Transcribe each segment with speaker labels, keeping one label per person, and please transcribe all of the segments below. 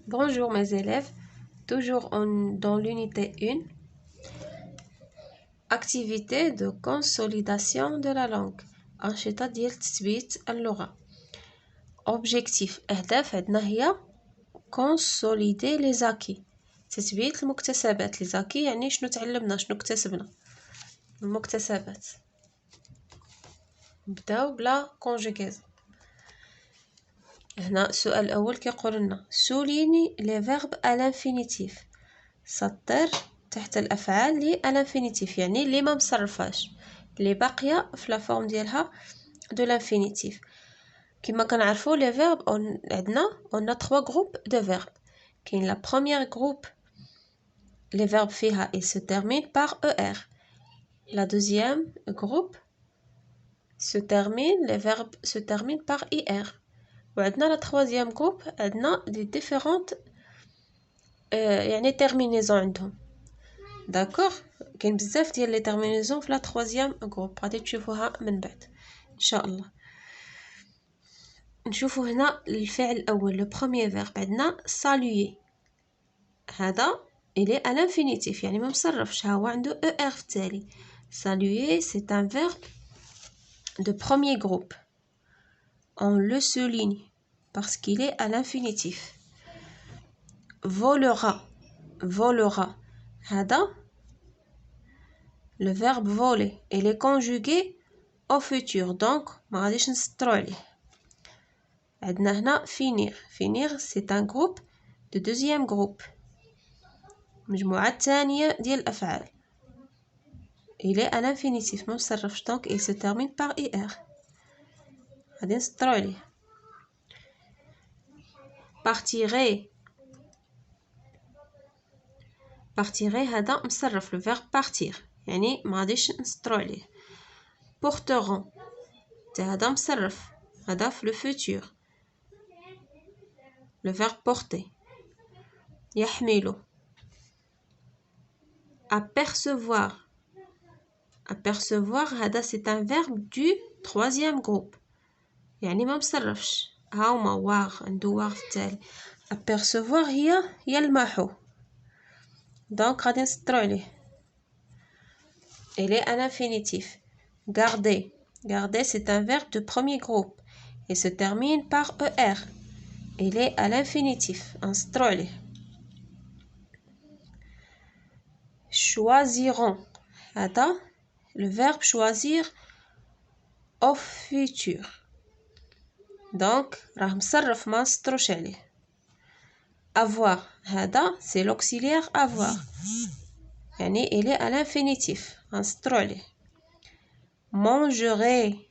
Speaker 1: Bonjour mes élèves, toujours dans l'unité 1, activité de consolidation de la langue. أنشطة ديال تثبيت اللغة. Objectif أهداف عندنا هي consolider les acquis، تثبيت المكتسبات. les acquis يعني شنو تعلمنا، شنو اكتسبنا، المكتسبات. نبداو بلا conjugaison. هنا السؤال الأول كيقول لنا souligne les verbes à l'infinitif. سطر تحت الأفعال لي à l'infinitif، يعني اللي ما مصرفاش، اللي باقية في لا فورم ديالها de l'infinitif. كما كنعرفوا les verbes عندنا on a 3 groupes de verbes. كاين la première groupe les verbes فيها ils se terminent par er. La deuxième groupe les verbes se terminent par ir. وعندنا la troisième groupe عندنا des différentes يعني terminaisons عندهم. داكوغ، كاين بزاف ديال لي تيرمينيزون في لا تروازيام جروب، غادي تشوفوها من بعد ان شاء الله. نشوفوا هنا الفعل الاول لو بروميير فيرب عندنا saluer. هذا الي à l'infinitif يعني ما مصرفش، ها هو عنده er في التالي. saluer c'est un verbe de premier groupe, on le souligne parce qu'il est à l'infinitif. volera هذا le verbe voler il est conjugué au futur, donc ما غاديش نسطرو عليه. عندنا هنا finir c'est un groupe de deuxième groupe، مجموعة الثانية ديال الأفعال. il est à l'infinitif ما مصرفش، donc il se termine par ir، غادي نسطرو عليه. partirai هذا مصرف le verbe partir، يعني ما غاديش نسطرو عليه. porteront هذا مصرف، هذا في le futur le verbe porter. يحمل. apercevoir هذا c'est un verbe du troisième groupe، يعني ما مصرفش، هاهما واغ عنده واغ في التالي. apercevoir هي يلمح، donc غادي نسطرو عليه. il est à l'infinitif. garder c'est un verbe de premier groupe et se termine par er. il est à l'infinitif نسطرو عليه. choisiront هذا le verbe choisir au futur، donc راه مصرف ما نسطروش عليه. avoir هذا c'est l'auxiliaire avoir، يعني il est à l'infinitif غنسطرو عليه. mangerai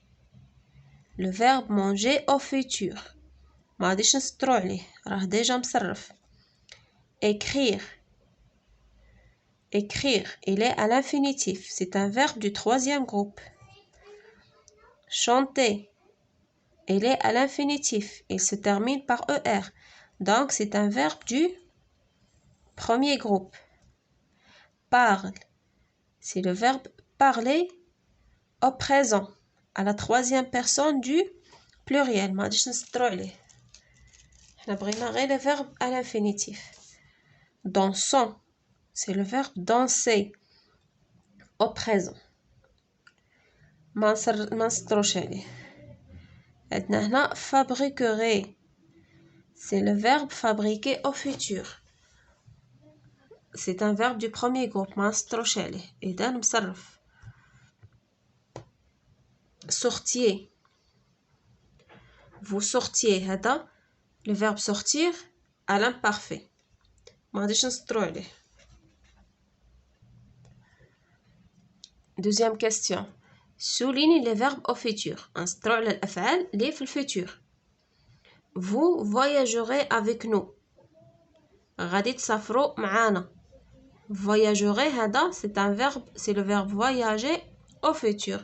Speaker 1: le verbe manger au futur ما غاديش نسطرو عليه، راه ديجا مصرف. écrire il est à l'infinitif c'est un verbe du troisième groupe. chanter il est à l'infinitif il se termine par er, donc c'est un verbe du premier groupe. parle c'est le verbe parler au présent à la troisième personne du pluriel ما غاديش نسطرو عليه، حنا بغينا غير le verbe à l'infinitif. dansons c'est le verbe danser au présent ما نسطروش عليه. عندنا هنا fabriquerai c'est le verbe fabriquer au futur، c'est un verbe du premier groupe ما نسطروش عليه، إذا مصرف. sortier vous sortiez هذا le verbe sortir à l'imparfait ما غاديش نسطرو عليه. deuxième question souligne les verbes au futur، نسطرو على الأفعال اللي في الfutur. vous voyagerez avec nous غادي تسافروا معانا. voyagerez هذا c'est un verbe c'est le verbe voyager au futur.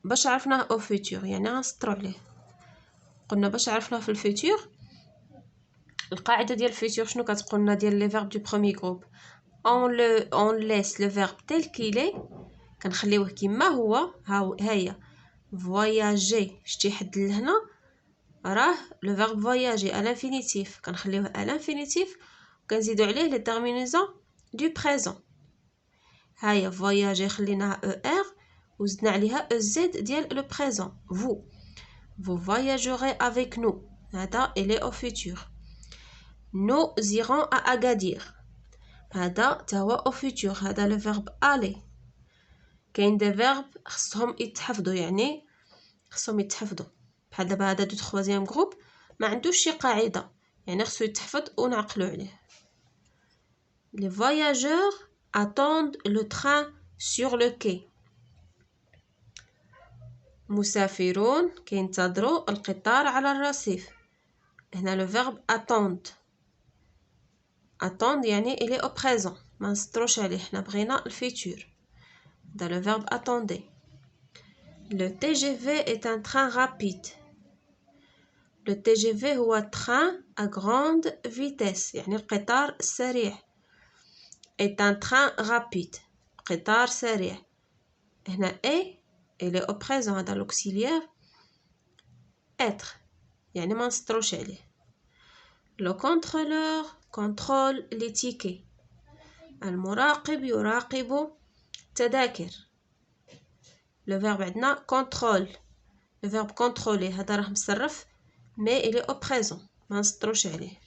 Speaker 1: باش عرفناه au futur يعني غنسطرو عليه. قلنا باش عرفناه في الفيتور القاعده ديال الفيتور شنو كتقولنا ديال لي فيرب دو بروميير جروب، on laisse le verbe tel qu'il est، كنخليوه كما هو. ها هي voyager شتي حد لهنا راه le verbe voyager à l'infinitif كنخليوه à l'infinitif وكنزيدو عليه les terminaisons du présent. هيا voyager خليناها er وزدنا عليها ez ديال le présent. Vous voyagerez avec nous. هذا il est au futur. Nous irons à Agadir. هذا توا au futur. هذا le verbe aller. كاين des verbes خصهم يتحفظوا يعني خصهم يتحفظوا بحال دابا هذا دو troisième groupe ما عندوش شي قاعده يعني خصو يتحفظ ونعقلوا عليه. Les voyageurs attendent le train sur le quai. مسافرون كينتظروا القطار على الرصيف. هنا le verbe attendre. attendre يعني il est au présent ما نسطروش عليه حنا بغينا الفيتور. هذا le verbe attendre. Le TGV est un train rapide. Le TGV هو train à grande vitesse يعني القطار السريع. est un train rapide قطار سريع. هنا il est au présent هذا l'auxiliaire être يعني ما نسطروش عليه. Le contrôleur contrôle les tickets. المراقب يراقب التذاكر. le verbe عندنا contrôle. le verbe contrôler هذا راه مصرف mais il est au présent ما نسطروش عليه.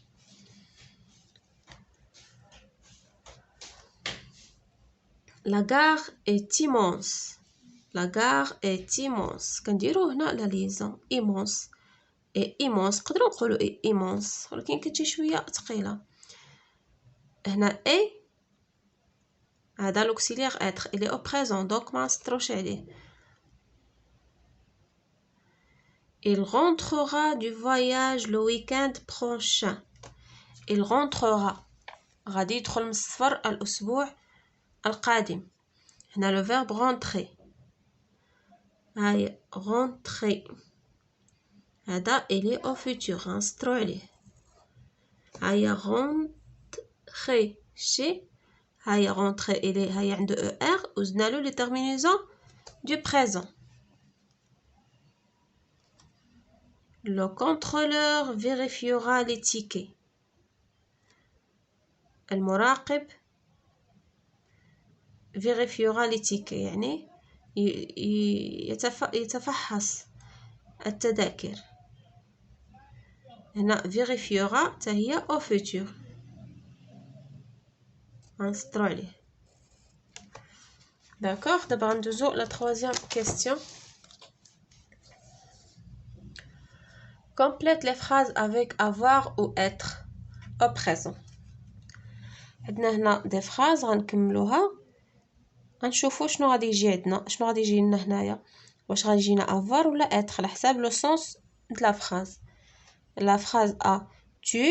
Speaker 1: La gare est immense. La gare est immense. كنديرو هنا la liaison immense et immense نقدروا نقولوا immense ولكن كتجي شويه ثقيله. هنا هذا l'auxiliaire être il est au présent donc ما نسطروش عليه. Il rentrera du voyage le week-end prochain. Il rentrera غادي يدخل من السفر الأسبوع القادم. هنا le verbe rentrer. هاي rentrer هذا il est au futur نسطرو عليه. هاي rentrer شي هاي rentrer il est هاي عنده er وزدنا له les terminaisons du présent. Le contrôleur vérifiera les tickets. المراقب vérifiera les tickets يعني يتفحص التذاكر. هنا vérifiera تهي au futur غنسطرو عليه. d'accord دابا غندوزو la troisième question. Complète les phrases avec avoir ou être au présent. عندنا هنا des phrases غنكملوها غنشوفوا شنو غادي يجي عندنا شنو غادي يجي لنا هنايا واش غادي يجينا avoir ولا être على حساب لو سونس د لا phrase. La phrase A tu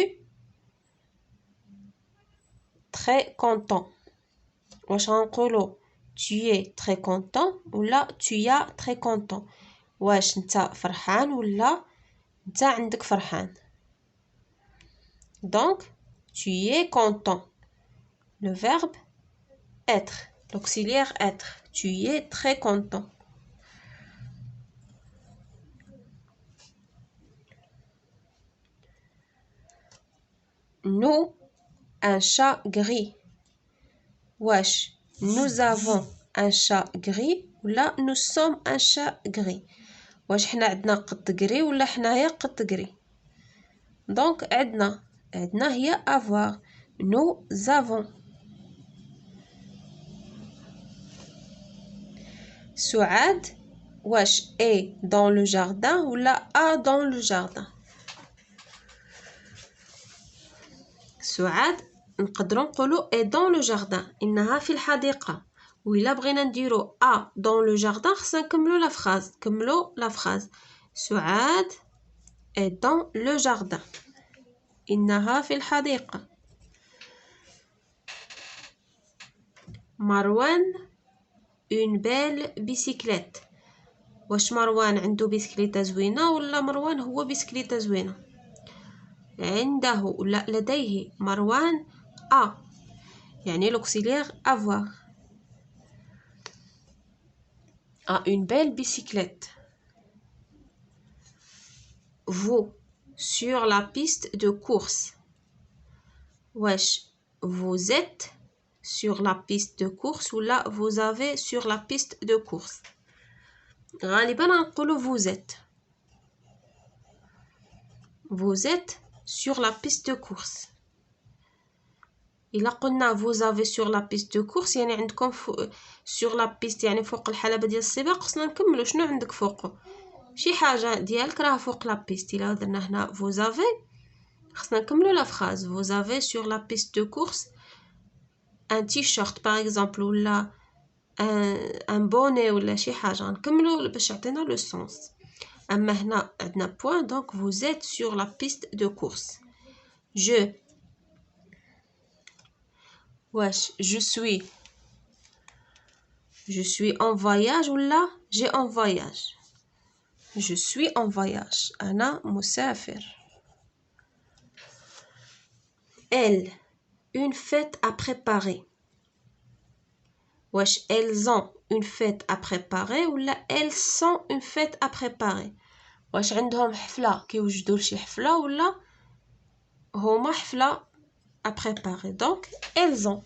Speaker 1: très content واش غنقولوا tu es très content ولا tu as très content واش انت فرحان ولا انت عندك فرحان. donc tu es content le verbe être l'auxiliaire être tu es très content. nous un chat gris واش nous avons un chat gris ولا nous sommes un chat gris واش حنا عندنا قط gris ولا حنايا قط gris. donc عندنا هي avoir nous avons. سعاد واش est dans le jardin ولا a dans le jardin. سعاد نقدروا نقولوا est dans le jardin انها في الحديقه وإلا بغينا نديرو a dans le jardin خصنا نكملوا لا فراز سعاد est dans le jardin إنها في الحديقة. مروان une belle bicyclette واش مروان عنده بيسكليتة زوينة ولا مروان هو بيسكليتة زوينة. عنده ولا لديه مروان a يعني l'auxiliaire avoir a une belle bicyclette. vous sur la piste de course. Wesh, vous êtes sur la piste de course ou là vous avez sur la piste de course. غالبا نقولوا vous êtes. Vous êtes sur la piste de course. إلا قلنا vous avez sur la piste de course يعني عندكم sur la piste يعني فوق الحلبة ديال السباق. خصنا نكملوا شنو عندك فوقه. شي حاجة ديالك راه فوق لا بيست. إلا درنا هنا vous avez خصنا نكملوا لا phrase. Vous avez sur la piste de course un t-shirt par exemple ولا un bonnet ولا شي حاجة. نكملوا باش يعطينا le sens. أما هنا عندنا point donc vous êtes sur la piste de course. Je suis en voyage ولا j'ai en voyage. Je suis en voyage. أنا مسافر. Elle, une fête à préparer. Wesh, elles ont une fête à préparer ولا elles sont une fête à préparer. واش عندهم حفلة كيوجدوا لشي حفلة ولا هما حفلة à préparer. Donc elles ont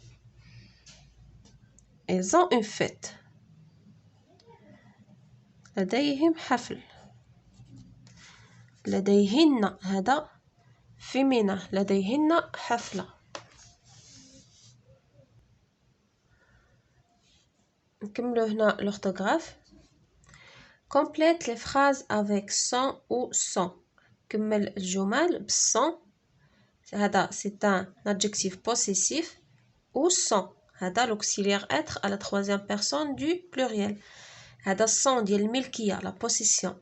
Speaker 1: une fête. لديهم حفل. لديهن هذا féminin. لديهن حفلة. نكملو هنا l'orthographe. Complète les phrases avec sans ou sans. كمل الجمل بالصن. هذا c'est un adjectif possessif. Ou sans. هذا l'auxiliaire être à la troisième personne du pluriel. هذا sans ديال الملكية la possession.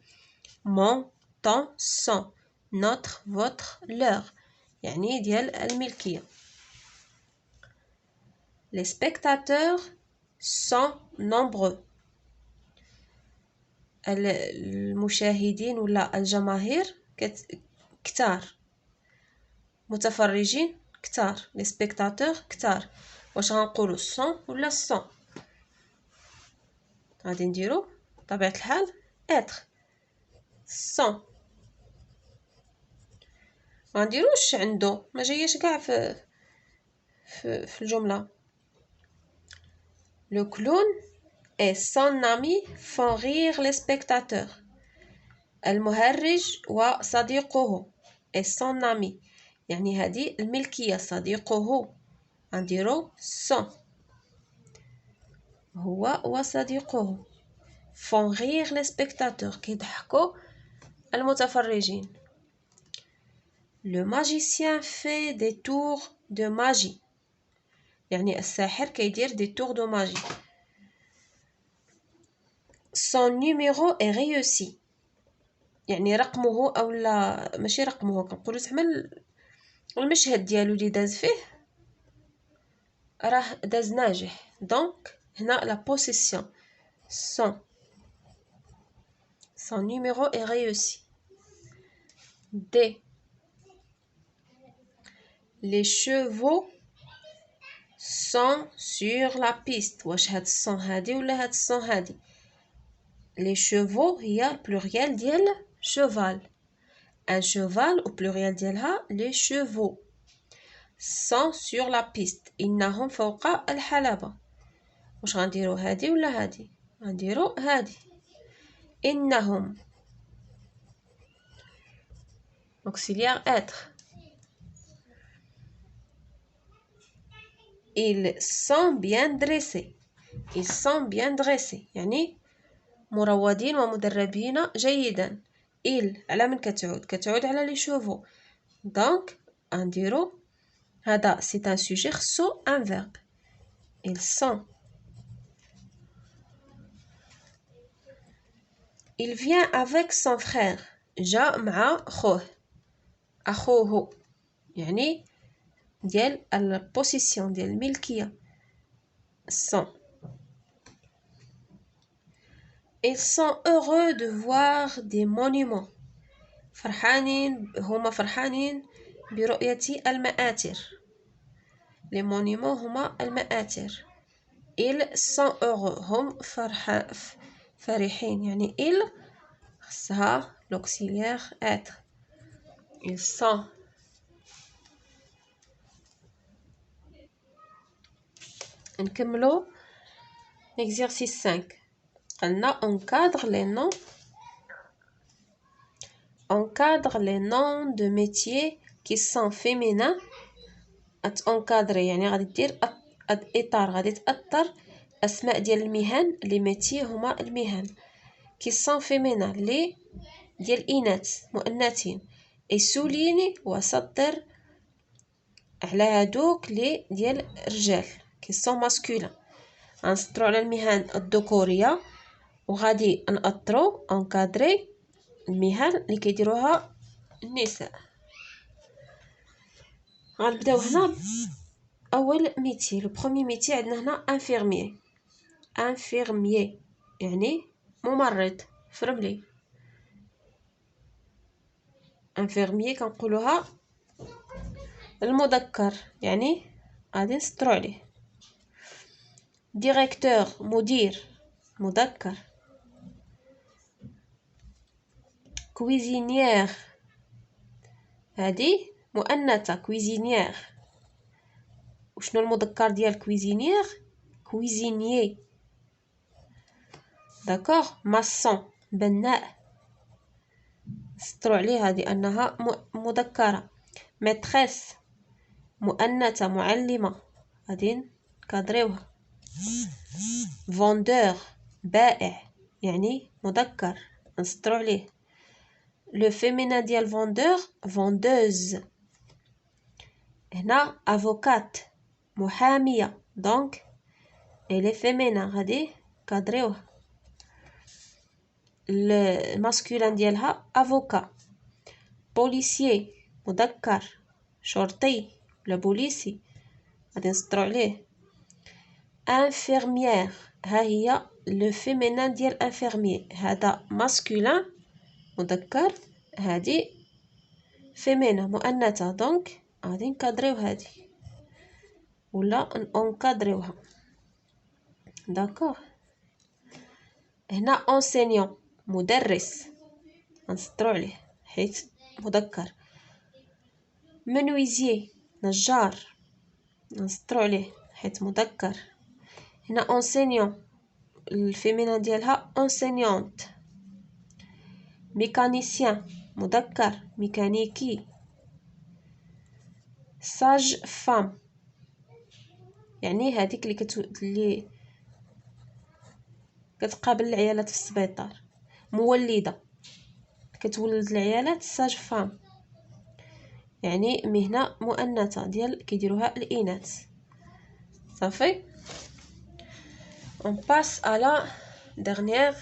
Speaker 1: Mon, ton, son. Notre, votre, leur. يعني ديال الملكية. Les spectateurs sont nombreux. المشاهدين ولا الجماهير كتار. متفرجين كتار. les spectateurs كتار. واش غنقولوا sont ولا sont؟ غادي نديرو بطبيعة الحال être. sont. غنديروش عنده ما جاياش كاع في الجملة. Le clown et son ami font rire les spectateurs. المهرج وصديقه et son ami يعني هذه الملكية صديقه غنديرو son. هو وصديقه font rire les spectateurs كيضحكوا المتفرجين. Le magicien fait des tours de magie يعني الساحر كيدير des tours de magie. Son numéro est réussi يعني رقمه او لا ماشي رقمه كنقولوا زعما المشهد ديالو اللي داز فيه راه داز ناجح. دونك هنا لا possession son numéro est réussi. D. Les chevaux sont sur la piste. واش هاد الصون هادي ولا هاد الصون هادي؟ les chevaux هي pluriel ديال cheval. un cheval au pluriel ديالها les chevaux sont sur la piste. إنهم فوق الحلبة. واش غنديرو هادي ولا هادي؟ غنديرو هادي. إنهم auxiliaire être. Ils sont bien dressés. Ils sont bien dressés يعني مروضين ومدربين جيدا. il على من كتعود على لي شوفو. دونك غنديرو هذا c'est un sujet خصو un verbe. ils sont. il vient avec son frère. جا مع خوه. أخوه يعني ديال البوسيسيون ديال الملكية. sont. Ils sont heureux de voir des monuments. هما فرحانين برؤية المآثر. les monuments هما المآثر. ils sont heureux هم فرحين يعني ils خصها l'auxiliaire être. ils sont نكملوا exercice 5 قلنا encadre les noms de métiers qui sont féminins. encadrer يعني غادي دير اطار، غادي تاطر اسماء ديال المهن. لي ميتي هما المهن qui sont féminins لي ديال الاناث مؤنثين. اي سوليني وسطر على هادوك لي ديال الرجال qui sont masculins. غنسطرو على المهن الذكوريه وغادي نأطرو انكادري المهن اللي كيديروها النساء. غنبداو هنا اول ميتي. لو بروميي ميتي عندنا هنا انفيرميي يعني ممرض فرملي. انفيرميي كنقولوها المذكر يعني غادي نسطرو عليه. ديريكتور مدير مذكر. كويزينيير هادي مؤنثة كويزينيير. وشنو المذكر ديال كويزينيير؟ كويزينيي. داكوغ. ماسون بناء نسطرو عليها لانها مذكرة. ميتريس مؤنثة معلمة غادي نكادريوها. فوندور بائع يعني مذكر نسطرو عليه. لو فيمينين ديال فوندور فوندوز. هنا افوكات محامية دونك الي فيمينين غادي كادريوها. الماسكولين ديالها افوكا. بوليسيي مذكر شرطي ولا بوليسي غادي نسطرو عليه. انفيرميير ها هي لو فيمينين ديال انفيرميي. هذا ماسكولين مذكر هادي فيمينين مؤنثة دونك غادي نكادريو هادي ولا نكادريوها. داكوغ. هنا انسينيون مدرس غنسطرو عليه حيت مذكر. منويزي نجار نسطرو عليه حيت مذكر. هنا انسينيون الفيمينين ديالها انسينيونت. ميكانيسيان مذكر ميكانيكي. ساج فام يعني هذيك اللي كتقابل العيالات في السبيطار. مولده كتولد العيالات. ساج فام يعني مهنه مؤنثه ديال كيديروها الاناث. صافي. on passe à la dernière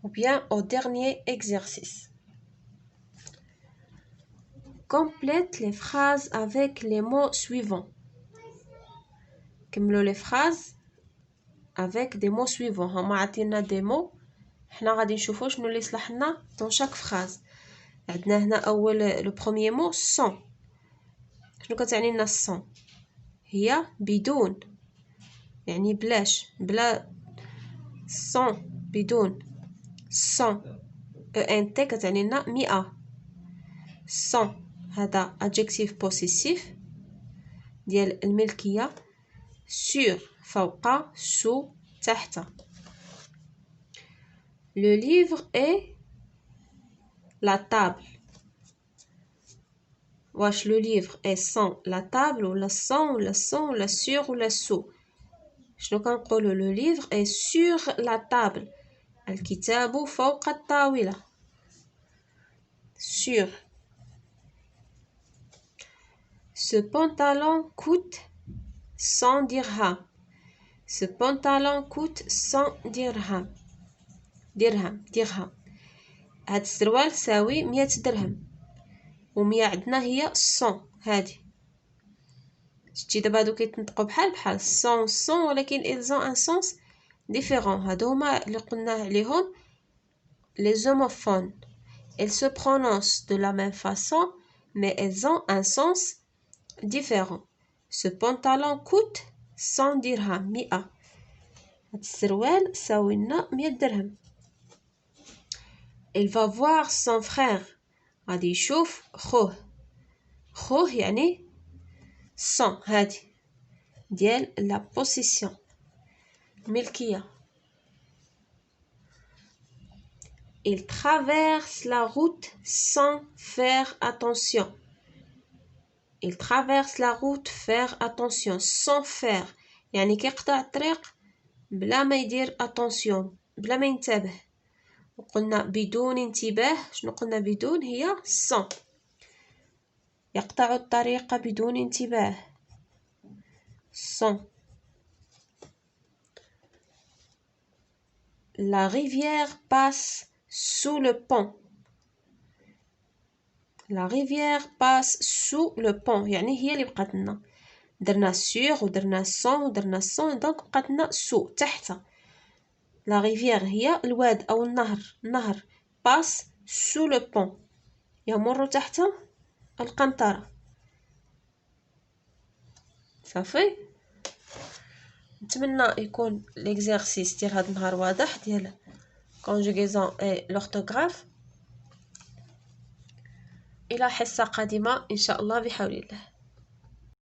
Speaker 1: ou bien au dernier exercice. Complète les phrases avec les mots suivants. كملوا les phrases avec des mots suivants. هما عطينا des mots حنا غادي نشوفوا شنو اللي صلح لنا dans chaque phrase. عندنا هنا اول لو بروميير مو sans. شنو كتعني لنا sans؟ هي بدون يعني بلاش بلا. sans بدون. sans ent كتعني لنا 100. sans هذا adjectif possessif ديال الملكية. sur فوق. sous تحت. le livre est la table. واش le livre est sans la table ولا sans ولا sans ولا sur ولا sous؟ شنو كنقولوا le livre est sur la table. الكتاب فوق الطاولة. sur. ce pantalon coûte 100 dirhams. ce pantalon coûte 100 dirhams. dirham. هاد السروال ساوي 100 درهم و100 عندنا هي 100 هادي. شتي دابا هادو كيتنطقوا بحال 100 ولكن ils ont un sens différent. هادو هما اللي قلنا عليهم les homophones. elles se prononcent de la même façon mais elles ont un sens différent. ce pantalon coûte 100 dirhams. 100. هاد السروال ساوي لنا 100 درهم. il va voir son frère. غادي يشوف خوه يعني سون هادي ديال لا بوسيسيون ملكية. Il traverse la route sans faire attention. Il traverse la route faire attention sans faire يعني كيقطع الطريق بلا ما يدير attention بلا ما ينتبه. وقلنا بدون انتباه، شنو قلنا بدون هي sans. يقطع الطريق بدون انتباه sans. La rivière passe sous le pont. La rivière passe sous le pont يعني هي اللي بقات لنا. درنا sur ودرنا sans ودرنا sans دونك بقات لنا sous تحت. La rivière هي الواد أو النهر passe sous le pont يمر تحت القنطرة. صافي. نتمنى يكون ليكزارسيس ديال هذا النهار واضح ديال conjugaison et l'orthographe. إلى حصة قادمة إن شاء الله بحول الله.